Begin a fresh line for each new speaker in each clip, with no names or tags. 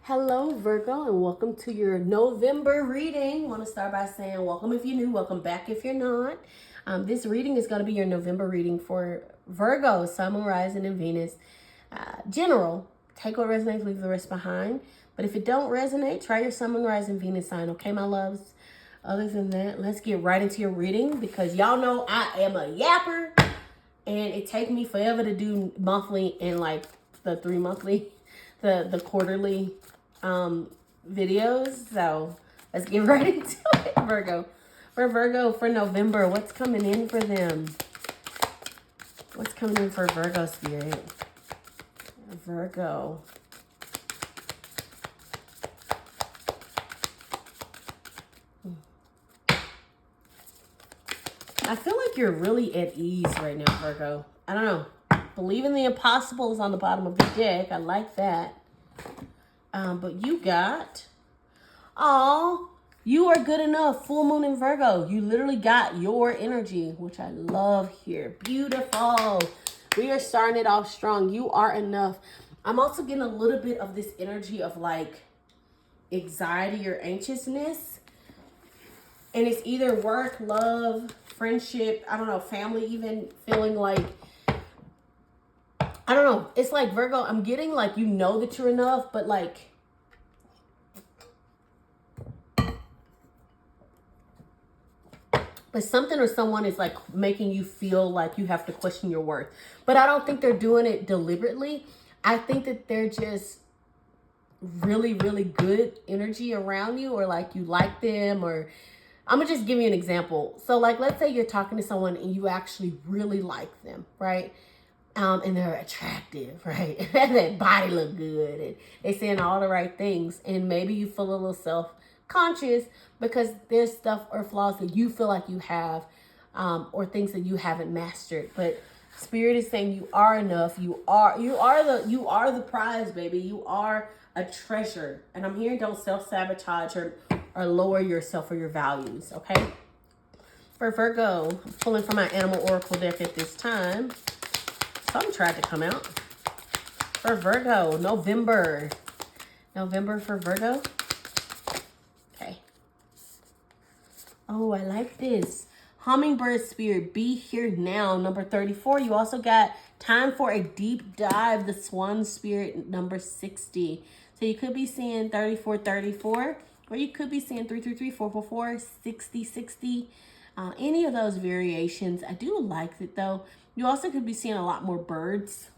Hello, Virgo, and welcome to your November reading. I want to start by saying welcome if you're new, welcome back if you're not. This reading is going to be your November reading for Virgo, Sun, Moon, Rising, and Venus. General, take what resonates, leave the rest behind. But if it don't resonate, try your Sun, Moon, Rising, Venus sign, okay, my loves? Other than that, let's get right into your reading because y'all know I am a yapper, and it takes me forever to do monthly and like the the quarterly videos. So let's get right into it. Virgo, for November, what's coming in for them? What's coming in for Virgo spirit? Virgo. I feel like you're really at ease right now, Virgo. I don't know. Believe in the impossible is on the bottom of the deck. I like that. But you got, you are good enough. Full moon in Virgo. You literally got your energy, which I love here. Beautiful. We are starting it off strong. You are enough. I'm also getting a little bit of this energy of like anxiety or anxiousness. And it's either work, love, friendship, I don't know, family, even feeling like, I don't know. It's like, Virgo, I'm getting like, you know that you're enough, but like, something or someone is like making you feel like you have to question your worth. But I don't think they're doing it deliberately. I think that they're just really, really good energy around you, or like you like them, or I'm gonna just give you an example. So like, let's say you're talking to someone and you actually really like them, right? And they're attractive, right? That body look good, and they saying all the right things, and maybe you feel a little self-conscious because there's stuff or flaws that you feel like you have, or things that you haven't mastered. But Spirit is saying you are enough. You are the prize, baby. You are a treasure. And I'm hearing don't self-sabotage or lower yourself or your values, okay? For Virgo, I'm pulling from my Animal Oracle deck at this time. Something tried to come out. For Virgo, November for Virgo. Okay. Oh, I like this. Hummingbird Spirit, be here now, number 34. You also got time for a deep dive, the Swan Spirit, number 60. So you could be seeing 3434, or you could be seeing 333, 444, 6060. Any of those variations. I do like it though. You also could be seeing a lot more birds.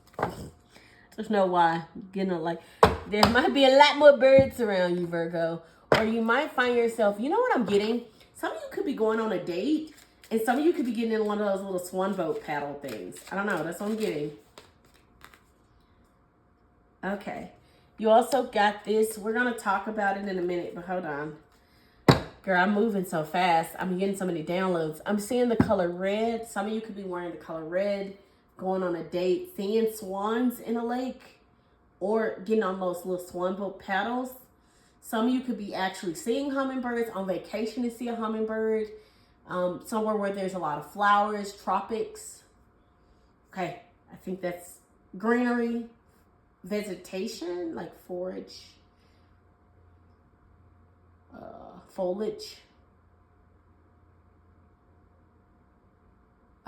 There's no why. There might be a lot more birds around you, Virgo. Or you might find yourself, you know what I'm getting? Some of you could be going on a date, and some of you could be getting in one of those little swan boat paddle things. I don't know. That's what I'm getting. Okay. You also got this. We're going to talk about it in a minute, but hold on. Girl, I'm moving so fast. I'm getting so many downloads. I'm seeing the color red. Some of you could be wearing the color red, going on a date, seeing swans in a lake, or getting on those little swan boat paddles. Some of you could be actually seeing hummingbirds, on vacation to see a hummingbird, somewhere where there's a lot of flowers, tropics. Okay, I think that's greenery, vegetation, like forage. Foliage.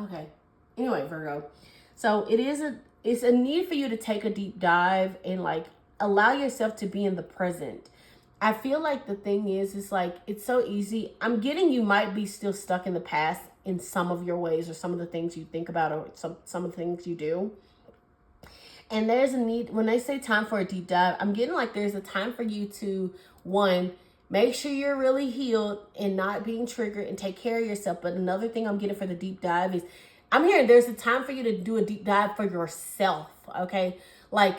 Okay. Anyway, Virgo. So it's a need for you to take a deep dive and like allow yourself to be in the present. I feel like the thing is, it's like, it's so easy. I'm getting you might be still stuck in the past in some of your ways, or some of the things you think about, or some of the things you do. And there's a need, when they say time for a deep dive, I'm getting like there's a time for you to, one, make sure you're really healed and not being triggered and take care of yourself. But another thing I'm getting for the deep dive is, I'm hearing there's a time for you to do a deep dive for yourself, okay? Like,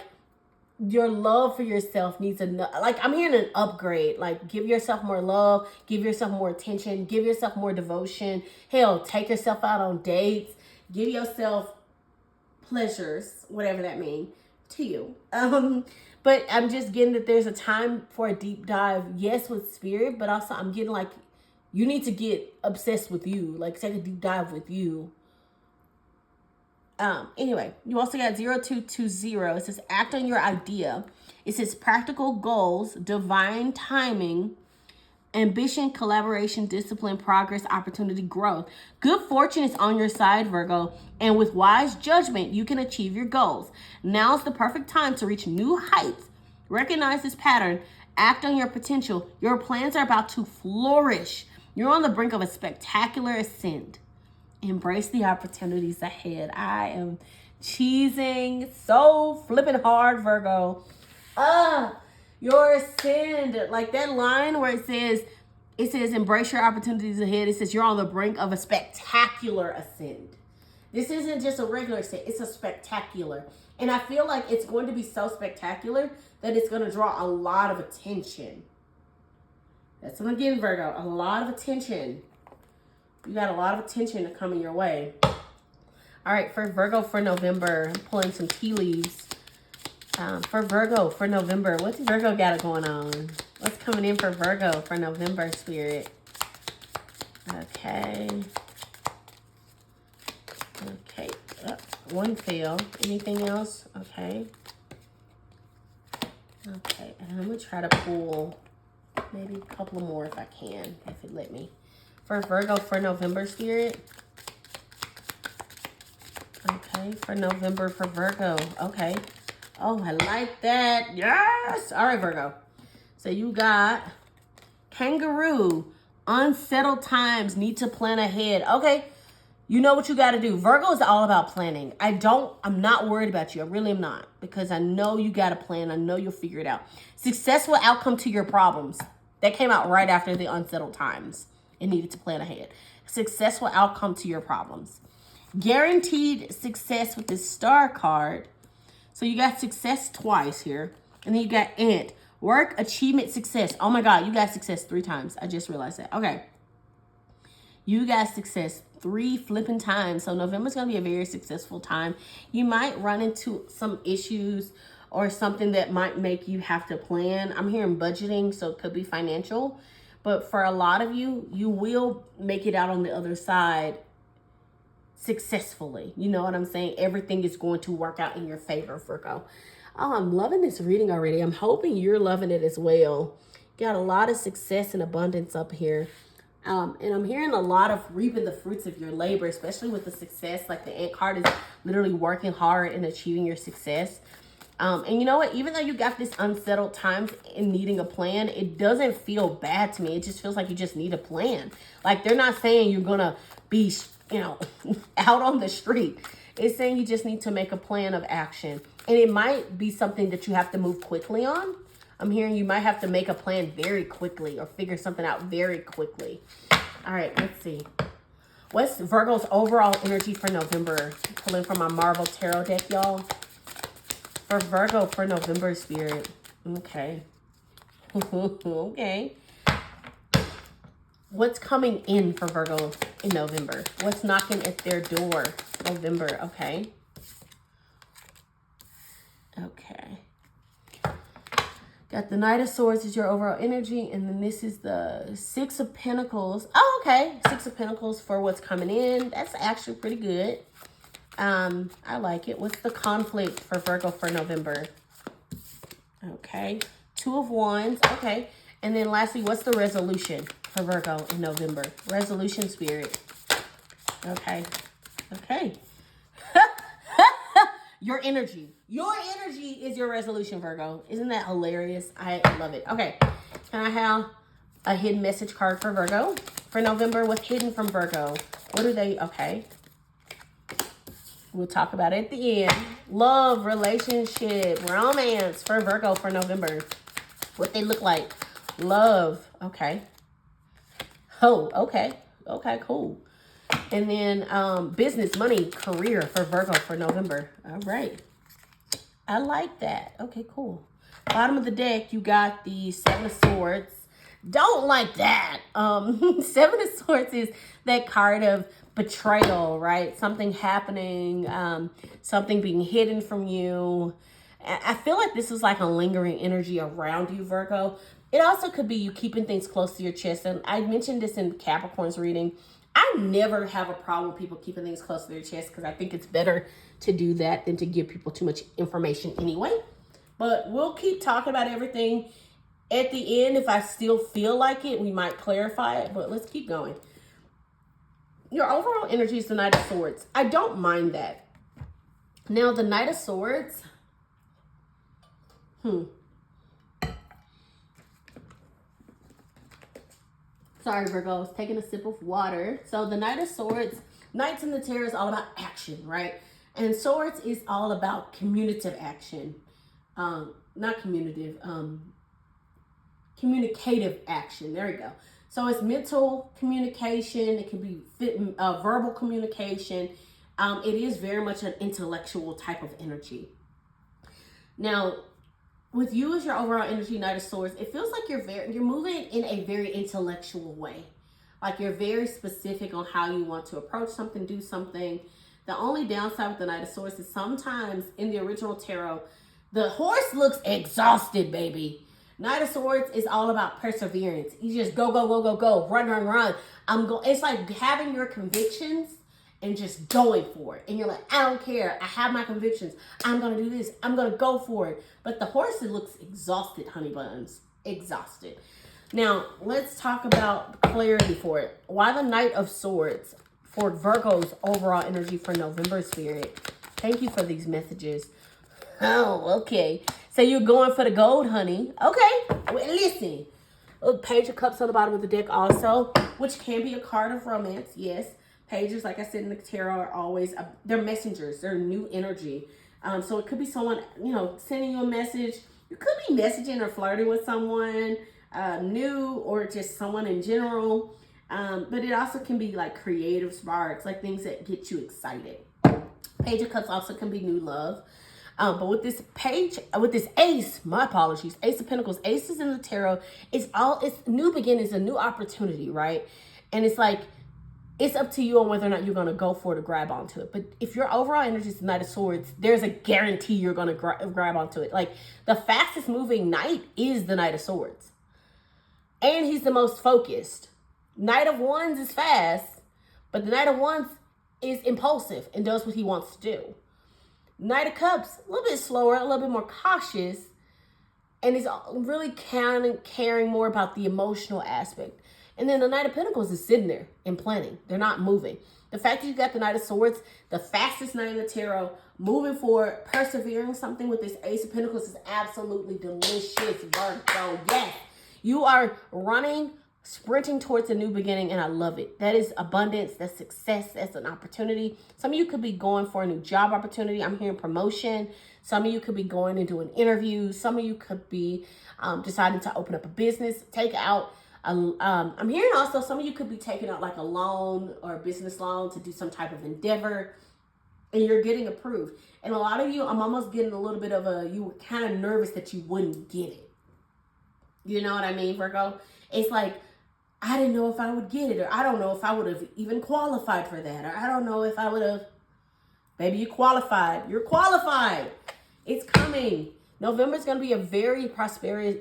your love for yourself needs I'm hearing an upgrade. Like, give yourself more love, give yourself more attention, give yourself more devotion. Hell, take yourself out on dates, give yourself pleasures, whatever that means to you. But I'm just getting that there's a time for a deep dive, yes, with Spirit, but also I'm getting like you need to get obsessed with you, like take a deep dive with you. Anyway, you also got 0220. It says act on your idea It says practical goals, divine timing, ambition, collaboration, discipline, progress, opportunity, growth. Good fortune is on your side, Virgo, and with wise judgment, you can achieve your goals. Now's the perfect time to reach new heights. Recognize this pattern. Act on your potential. Your plans are about to flourish. You're on the brink of a spectacular ascent. Embrace the opportunities ahead. I am cheesing so flipping hard, Virgo. Your ascend. Like that line where it says embrace your opportunities ahead. It says you're on the brink of a spectacular ascend. This isn't just a regular ascent, it's a spectacular. And I feel like it's going to be so spectacular that it's going to draw a lot of attention. That's what I'm getting, Virgo. A lot of attention. You got a lot of attention coming your way. All right, for Virgo for November, I'm pulling some tea leaves. For Virgo for November, what's Virgo got going on? What's coming in for Virgo for November, Spirit? Okay. Okay. One fail. Anything else? Okay. Okay. And I'm going to try to pull maybe a couple more if I can, if it let me. For Virgo for November, Spirit. Okay. For November for Virgo. Okay. Oh, I like that. Yes. All right, Virgo. So you got kangaroo. Unsettled times. Need to plan ahead. Okay. You know what you got to do. Virgo is all about planning. I'm not worried about you. I really am not. Because I know you got a plan. I know you'll figure it out. Successful outcome to your problems. That came out right after the unsettled times. It needed to plan ahead. Successful outcome to your problems. Guaranteed success with this star card. So you got success twice here. And then you got ant. Work, achievement, success. Oh my God, you got success 3 times. I just realized that. Okay. You got success 3 flipping times. So November's going to be a very successful time. You might run into some issues or something that might make you have to plan. I'm hearing budgeting, so it could be financial. But for a lot of you, you will make it out on the other side successfully. You know what I'm saying? Everything is going to work out in your favor, Virgo. Oh, I'm loving this reading already. I'm hoping you're loving it as well. Got a lot of success and abundance up here. And I'm hearing a lot of reaping the fruits of your labor, especially with the success. Like the ant card is literally working hard and achieving your success. And you know what? Even though you got this unsettled times in needing a plan, it doesn't feel bad to me. It just feels like you just need a plan. Like they're not saying you're going to be, out on the street. It's saying you just need to make a plan of action. And it might be something that you have to move quickly on. I'm hearing you might have to make a plan very quickly or figure something out very quickly. All right, let's see. What's Virgo's overall energy for November? Pulling from my Marvel Tarot deck, y'all. For Virgo for November, Spirit. Okay. Okay. What's coming in for Virgo in November? What's knocking at their door? November, okay. Okay. Got the Knight of Swords is your overall energy. And then this is the 6 of Pentacles. Oh, okay. 6 of Pentacles for what's coming in. That's actually pretty good. I like it. What's the conflict for Virgo for November? Okay. 2 of Wands. Okay. And then lastly, what's the resolution for Virgo in November? Resolution, Spirit. Okay. Okay. Your energy. Your energy is your resolution, Virgo. Isn't that hilarious? I love it. Okay. Can I have a hidden message card for Virgo for November? What's hidden from Virgo? What are they? Okay. We'll talk about it at the end. Love, relationship, romance for Virgo for November. What they look like. Love. Okay. Oh, okay. Okay, cool. And then business, money, career for Virgo for November. All right. I like that. Okay, cool. Bottom of the deck, you got the 7 of Swords. Don't like that. 7 of Swords is that card of betrayal, right? Something happening, something being hidden from you. I feel like this is like a lingering energy around you, Virgo. It also could be you keeping things close to your chest. And I mentioned this in Capricorn's reading. I never have a problem with people keeping things close to their chest because I think it's better to do that than to give people too much information anyway. But we'll keep talking about everything. At the end, if I still feel like it, we might clarify it. But let's keep going. Your overall energy is the Knight of Swords. I don't mind that. Now, the Knight of Swords. Sorry, Virgo. I was taking a sip of water. So the Knight of Swords, Knights in the Tarot is all about action, right? And Swords is all about communicative action. Not communicative, communicative action. There you go. So it's mental communication. It can be verbal communication. It is very much an intellectual type of energy. Now, with you as your overall energy, Knight of Swords, it feels like you're moving in a very intellectual way. Like you're very specific on how you want to approach something, do something. The only downside with the Knight of Swords is sometimes in the original tarot, the horse looks exhausted, baby. Knight of Swords is all about perseverance. You just go, go, go, go, go, run, run, run. It's like having your convictions and just going for it. And you're like, I don't care. I have my convictions. I'm going to do this. I'm going to go for it. But the horse, it looks exhausted, honey buns. Exhausted. Now, let's talk about clarity for it. Why the Knight of Swords for Virgo's overall energy for November, Spirit? Thank you for these messages. Oh, okay. So you're going for the gold, honey. Okay. Well, listen. Page of Cups on the bottom of the deck also, which can be a card of romance. Yes. Pages, like I said in the tarot, are always, they're messengers. They're new energy. So it could be someone, sending you a message. You could be messaging or flirting with someone new, or just someone in general. But it also can be like creative sparks, like things that get you excited. Page of Cups also can be new love. But with this ace, my apologies, Ace of Pentacles, aces in the tarot, it's new beginnings, a new opportunity, right? And it's like, it's up to you on whether or not you're going to go for it or grab onto it. But if your overall energy is the Knight of Swords, there's a guarantee you're going to grab onto it. Like, the fastest moving knight is the Knight of Swords. And he's the most focused. Knight of Wands is fast, but the Knight of Wands is impulsive and does what he wants to do. Knight of Cups, a little bit slower, a little bit more cautious, and he's really caring more about the emotional aspect. And then the Knight of Pentacles is sitting there and planning. They're not moving. The fact that you got the Knight of Swords, the fastest knight in the tarot, moving forward, persevering something with this Ace of Pentacles is absolutely delicious, Virgo. Yes, you are running, sprinting towards a new beginning, and I love it. That is abundance. That's success. That's an opportunity. Some of you could be going for a new job opportunity. I'm hearing promotion. Some of you could be going and doing interviews. Some of you could be deciding to open up a business, take out. I'm hearing also some of you could be taking out like a loan or a business loan to do some type of endeavor, and you're getting approved. And a lot of you, I'm almost getting a little bit of you were kind of nervous that you wouldn't get it. You know what I mean, Virgo? It's like, I didn't know if I would get it, or I don't know if I would have even qualified for that, or I don't know if I would have. Baby, you qualified. You're qualified. It's coming. November is going to be a very prosperous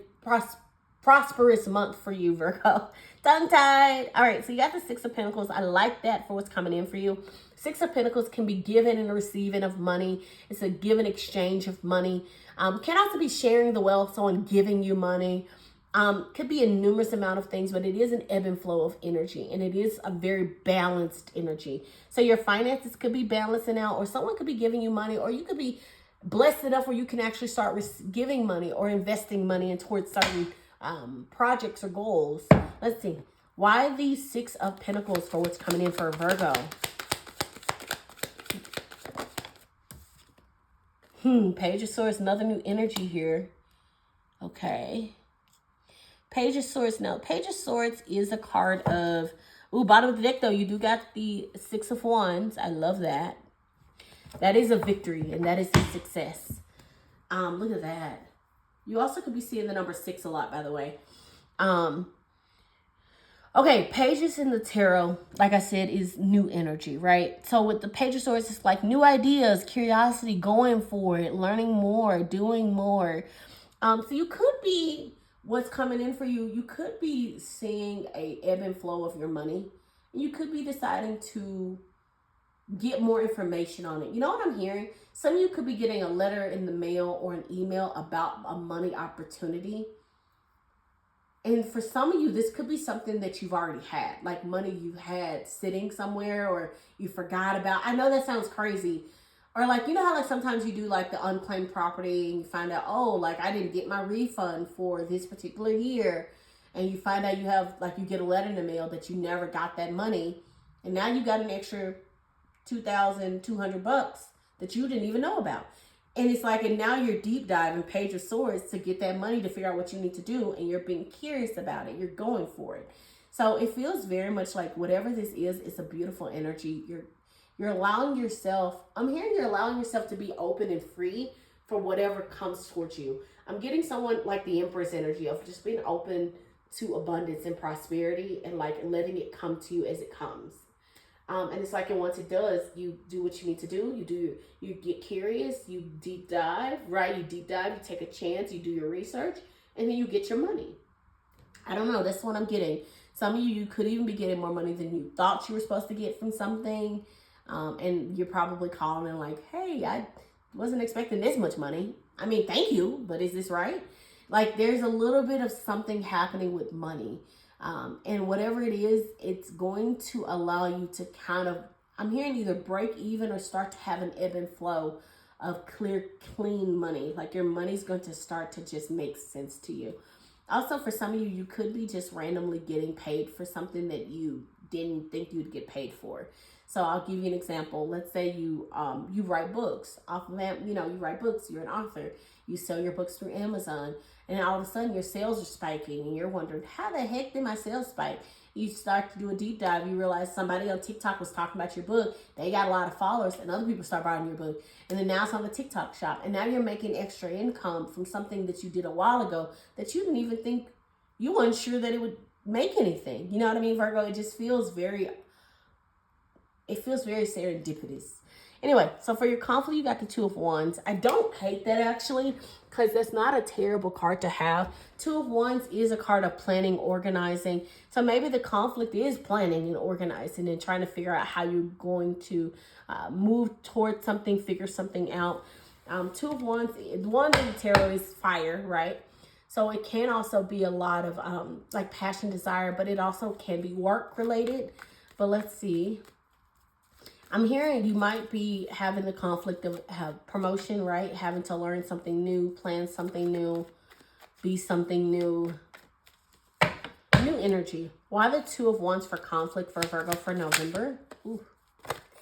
month for you, Virgo. Tongue-tied. All right, so you got the Six of Pentacles. I like that for what's coming in for you. Six of Pentacles can be given and receiving of money. It's a give and exchange of money. Can also be sharing the wealth, someone giving you money. Could be a numerous amount of things, but it is an ebb and flow of energy, and it is a very balanced energy. So your finances could be balancing out, or someone could be giving you money, or you could be blessed enough where you can actually start giving money or investing money in towards certain projects or goals. Let's see. Why the Six of Pentacles for what's coming in for Virgo? Page of Swords, another new energy here. Okay. Page of Swords. Now, Page of Swords is a card of, bottom of the deck though, you do got the Six of Wands. I love that. That is a victory, and that is a success. Look at that. You also could be seeing the number 6 a lot, by the way. Okay, pages in the tarot, like I said, is new energy, right? So with the Page of Swords, it's like new ideas, curiosity, going for it, learning more, doing more. So you could be, what's coming in for you, you could be seeing a ebb and flow of your money. You could be deciding to get more information on it. You know what I'm hearing? Some of you could be getting a letter in the mail or an email about a money opportunity. And for some of you, this could be something that you've already had, like money you had sitting somewhere or you forgot about. I know that sounds crazy. Or like, you know how like sometimes you do like the unclaimed property and you find out, oh, like I didn't get my refund for this particular year. And you find out you have, like you get a letter in the mail that you never got that money. And now you got an extra $2,200 that you didn't even know about. And it's like, and now you're deep diving Page of Swords to get that money to figure out what you need to do. And you're being curious about it. You're going for it. So it feels very much like whatever this is, it's a beautiful energy. You're allowing yourself, I'm hearing you're allowing yourself to be open and free for whatever comes towards you. I'm getting someone like the Empress energy of just being open to abundance and prosperity and like letting it come to you as it comes. And it's like, and once it does, you do what you need to do. You get curious, you deep dive, right? You deep dive, you take a chance, you do your research, and then you get your money. I don't know, that's what I'm getting. Some of you could even be getting more money than you thought you were supposed to get from something. And you're probably calling and like, hey, I wasn't expecting this much money. I mean, thank you, but is this right? Like there's a little bit of something happening with money. And whatever it is, it's going to allow you to kind of, I'm hearing either break even or start to have an ebb and flow of clear, clean money. Like your money's going to start to just make sense to you. Also, for some of you, you could be just randomly getting paid for something that you didn't think you'd get paid for. So I'll give you an example. Let's say you write books off of that, you write books, you're an author, you sell your books through Amazon, and all of a sudden your sales are spiking and you're wondering, how the heck did my sales spike? You start to do a deep dive, you realize somebody on TikTok was talking about your book, they got a lot of followers, and other people start buying your book, and then now it's on the TikTok shop, and now you're making extra income from something that you did a while ago that you didn't even think, you weren't sure that it would make anything. You know what I mean, Virgo? It just feels very serendipitous. Anyway, so for your conflict, you got the Two of Wands. I don't hate that actually, because that's not a terrible card to have. Two of Wands is a card of planning, organizing. So maybe the conflict is planning and organizing and trying to figure out how you're going to move towards something, figure something out. Two of Wands, the Wands in the tarot is fire, right? So it can also be a lot of like passion, desire, but it also can be work related. But let's see. I'm hearing you might be having the conflict of promotion, right? Having to learn something new, plan something new, be something new. New energy. Why the Two of Wands for conflict for Virgo for November? Ooh.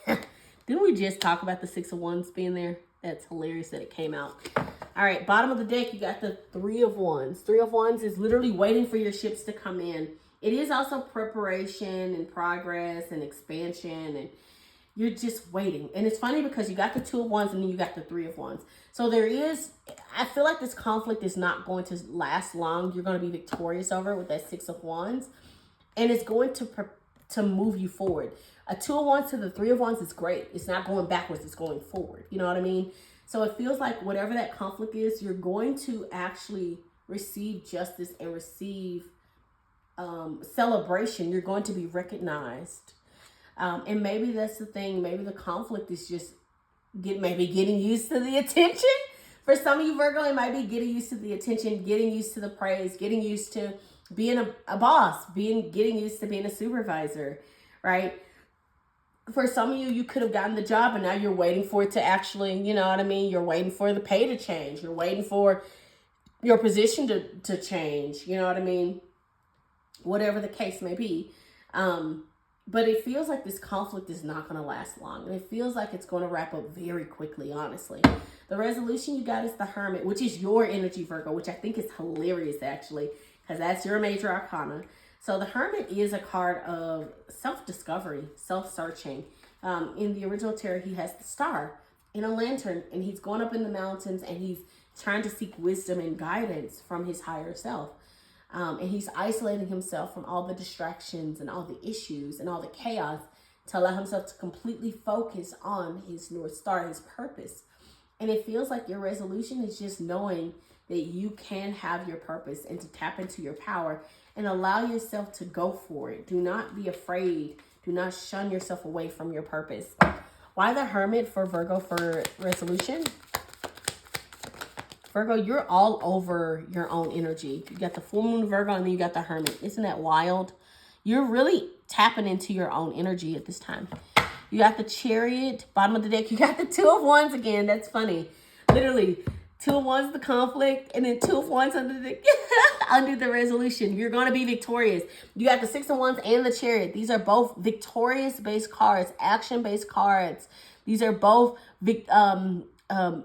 Didn't we just talk about the Six of Wands being there? That's hilarious that it came out. All right, bottom of the deck, you got the Three of Wands. Three of Wands is literally waiting for your ships to come in. It is also preparation and progress and expansion, and you're just waiting. And it's funny because you got the Two of Wands and then you got the Three of Wands. So there is, I feel like this conflict is not going to last long. You're going to be victorious over it with that Six of Wands. And it's going to move you forward. A Two of Wands to the Three of Wands is great. It's not going backwards, it's going forward. You know what I mean? So it feels like whatever that conflict is, you're going to actually receive justice and receive celebration. You're going to be recognized. And maybe that's the thing. Maybe the conflict is just getting used to the attention. For some of you, Virgo, it might be getting used to the attention, getting used to the praise, getting used to being a boss, getting used to being a supervisor, right? For some of you, you could have gotten the job and now you're waiting for it to actually, you know what I mean? You're waiting for the pay to change. You're waiting for your position to change. You know what I mean? Whatever the case may be. But it feels like this conflict is not going to last long. And it feels like it's going to wrap up very quickly, honestly. The resolution you got is the Hermit, which is your energy, Virgo, which I think is hilarious, actually, because that's your major arcana. So the Hermit is a card of self-discovery, self-searching. In the original tarot, he has the star in a lantern, and he's going up in the mountains, and he's trying to seek wisdom and guidance from his higher self. And he's isolating himself from all the distractions and all the issues and all the chaos to allow himself to completely focus on his North Star, his purpose. And it feels like your resolution is just knowing that you can have your purpose and to tap into your power and allow yourself to go for it. Do not be afraid. Do not shun yourself away from your purpose. Why the Hermit for Virgo for resolution? Virgo, you're all over your own energy. You got the full moon Virgo, and then you got the Hermit. Isn't that wild? You're really tapping into your own energy at this time. You got the Chariot, bottom of the deck. You got the Two of Wands again. That's funny. Literally, Two of Wands, the conflict, and then Two of Wands under the under the resolution. You're going to be victorious. You got the Six of Wands and the Chariot. These are both victorious-based cards, action-based cards. These are both did I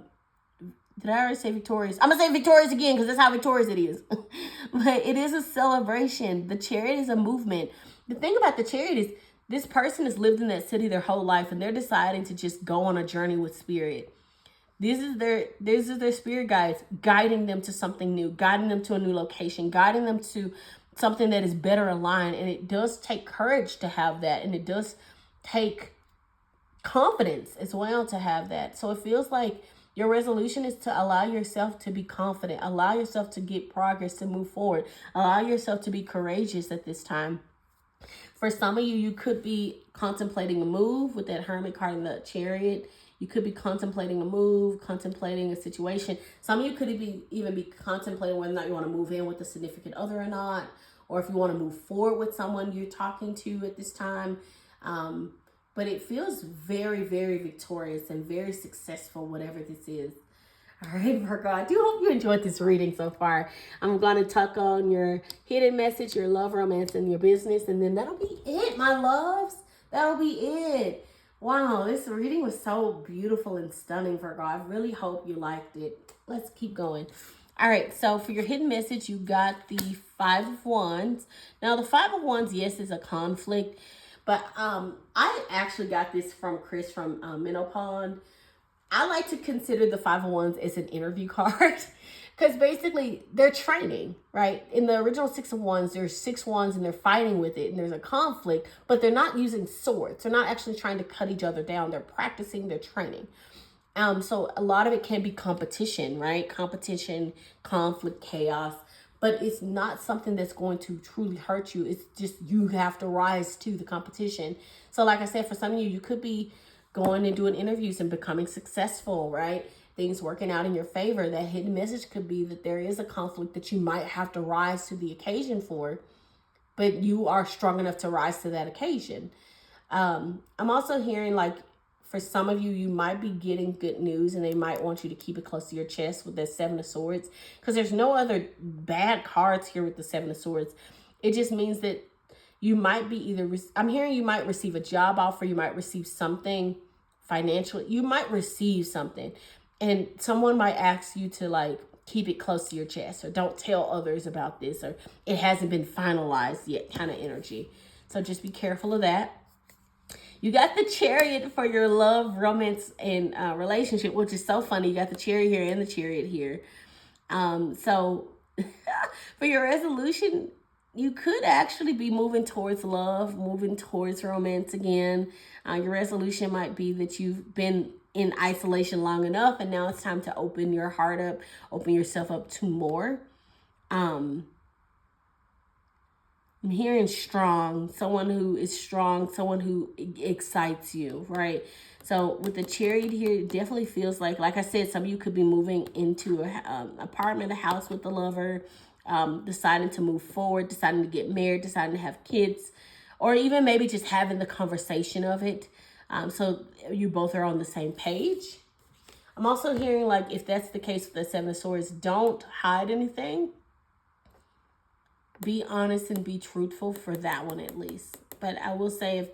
already say victorious? I'm going to say victorious again because that's how victorious it is. But it is a celebration. The Chariot is a movement. The thing about the Chariot is this person has lived in that city their whole life, and they're deciding to just go on a journey with spirit. This is their spirit guides, guiding them to something new, guiding them to a new location, guiding them to something that is better aligned. And it does take courage to have that. And it does take confidence as well to have that. So it feels like your resolution is to allow yourself to be confident, allow yourself to get progress, to move forward, allow yourself to be courageous at this time. For some of you, you could be contemplating a move with that Hermit card and the Chariot. You could be contemplating a move, contemplating a situation. Some of you could even be contemplating whether or not you want to move in with a significant other or not, or if you want to move forward with someone you're talking to at this time. But it feels very, very victorious and very successful, whatever this is. All right, Virgo, I do hope you enjoyed this reading so far. I'm going to tuck on your hidden message, your love, romance, and your business. And then that'll be it, my loves. That'll be it. Wow, this reading was so beautiful and stunning, Virgo. I really hope you liked it. Let's keep going. All right, so for your hidden message, you got the Five of Wands. Now, the Five of Wands, yes, is a conflict. But I actually got this from Chris from Menopond. I like to consider the Five of Wands as an interview card because basically they're training, right? In the original Six of Wands, there's 6 wands and they're fighting with it and there's a conflict, but they're not using swords. They're not actually trying to cut each other down. They're practicing, they're training. So a lot of it can be competition, right? Competition, conflict, chaos. But it's not something that's going to truly hurt you. It's just you have to rise to the competition. So like I said, for some of you, you could be going and doing interviews and becoming successful, right? Things working out in your favor. That hidden message could be that there is a conflict that you might have to rise to the occasion for, but you are strong enough to rise to that occasion. I'm also hearing like, for some of you, you might be getting good news and they might want you to keep it close to your chest with that Seven of Swords because there's no other bad cards here with the Seven of Swords. It just means that you might be I'm hearing you might receive a job offer. You might receive something financially. You might receive something and someone might ask you to like keep it close to your chest or don't tell others about this or it hasn't been finalized yet kind of energy. So just be careful of that. You got the Chariot for your love, romance, and relationship, which is so funny. You got the Chariot here and the Chariot here. So for your resolution, you could actually be moving towards love, moving towards romance again. Your resolution might be that you've been in isolation long enough, and now it's time to open your heart up, open yourself up to more. I'm hearing strong, someone who is strong, someone who excites you, right? So with the Chariot here, it definitely feels like I said, some of you could be moving into an apartment, a house with the lover, deciding to move forward, deciding to get married, deciding to have kids, or even maybe just having the conversation of it. So you both are on the same page. I'm also hearing like, if that's the case with the Seven of Swords, don't hide anything. Be honest and be truthful for that one at least. But I will say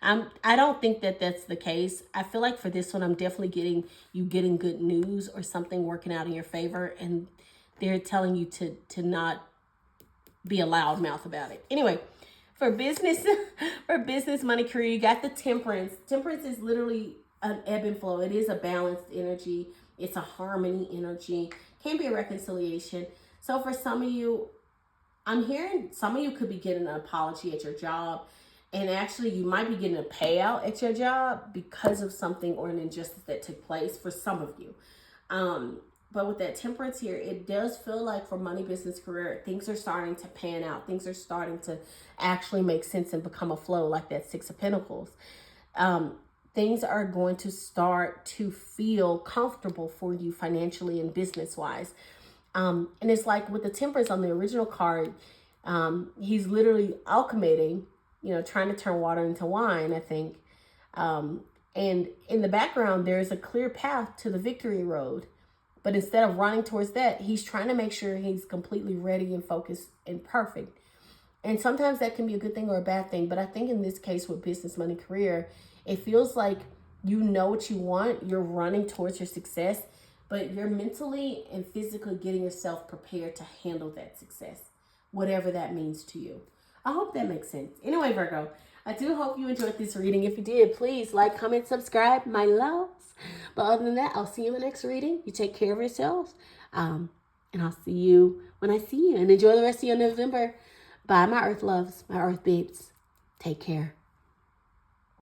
I don't think that that's the case. I feel like for this one, I'm definitely getting good news or something working out in your favor. And they're telling you to not be a loudmouth about it. Anyway, for business, money, career, you got the Temperance. Temperance is literally an ebb and flow. It is a balanced energy. It's a harmony energy. Can be a reconciliation. So for some of you, I'm hearing some of you could be getting an apology at your job, and actually you might be getting a payout at your job because of something or an injustice that took place for some of you. But with that Temperance here, it does feel like for money, business, career, things are starting to pan out. Things are starting to actually make sense and become a flow like that Six of Pentacles. things are going to start to feel comfortable for you financially and business-wise. And it's like with the Temperance on the original card, he's literally alchemating, trying to turn water into wine, I think. And in the background, there's a clear path to the victory road. But instead of running towards that, he's trying to make sure he's completely ready and focused and perfect. And sometimes that can be a good thing or a bad thing. But I think in this case with business, money, career, it feels like you know what you want. You're running towards your success, but you're mentally and physically getting yourself prepared to handle that success, whatever that means to you. I hope that makes sense. Anyway, Virgo, I do hope you enjoyed this reading. If you did, please like, comment, subscribe, my loves. But other than that, I'll see you in the next reading. You take care of yourselves. And I'll see you when I see you. And enjoy the rest of your November. Bye, my earth loves, my earth babes. Take care.